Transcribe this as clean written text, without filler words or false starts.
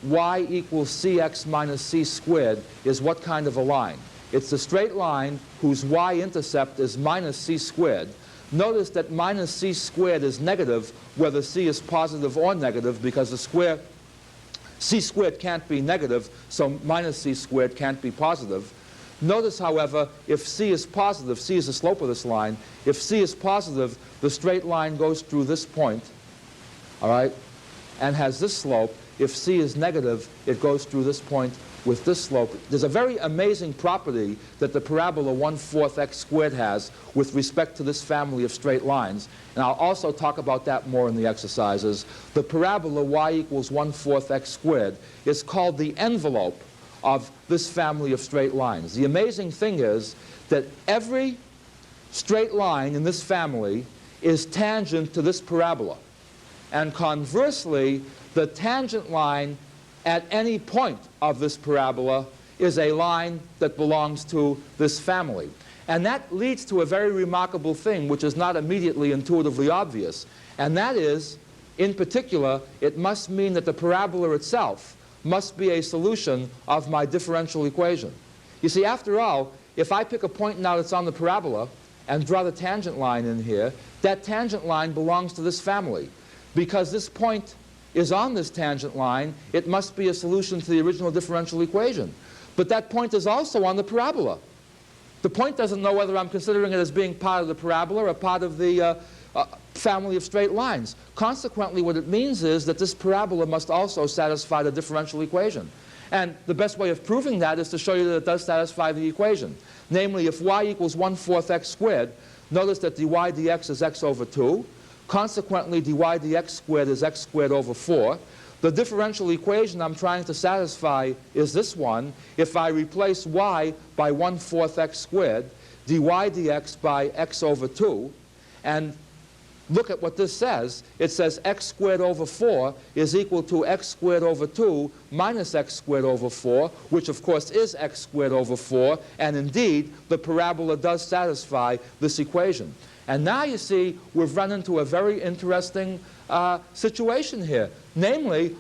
y equals cx minus c squared is what kind of a line? It's the straight line whose y-intercept is minus c squared. Notice that minus c squared is negative whether c is positive or negative, because the square c squared can't be negative, so minus c squared can't be positive. Notice, however, if c is positive, c is the slope of this line. If c is positive, the straight line goes through this point, all right, and has this slope. If c is negative, it goes through this point with this slope. There's a very amazing property that the parabola 1/4 x squared has with respect to this family of straight lines, and I'll also talk about that more in the exercises. The parabola y equals 1/4 x squared is called the envelope of this family of straight lines. The amazing thing is that every straight line in this family is tangent to this parabola, and conversely, the tangent line at any point of this parabola is a line that belongs to this family. And that leads to a very remarkable thing, which is not immediately intuitively obvious. And that is, in particular, it must mean that the parabola itself must be a solution of my differential equation. You see, after all, if I pick a point now that's on the parabola and draw the tangent line in here, that tangent line belongs to this family. Because this point is on this tangent line, it must be a solution to the original differential equation. But that point is also on the parabola. The point doesn't know whether I'm considering it as being part of the parabola or part of the family of straight lines. Consequently, what it means is that this parabola must also satisfy the differential equation. And the best way of proving that is to show you that it does satisfy the equation. Namely, if y equals 1/4 x squared, notice that dy dx is x over 2. Consequently, dy dx squared is x squared over 4. The differential equation I'm trying to satisfy is this one. If I replace y by 1/4 x squared, dy dx by x over 2, and look at what this says. It says x squared over 4 is equal to x squared over 2 minus x squared over 4, which of course is x squared over 4, and indeed the parabola does satisfy this equation. And now you see we've run into a very interesting situation here. Namely,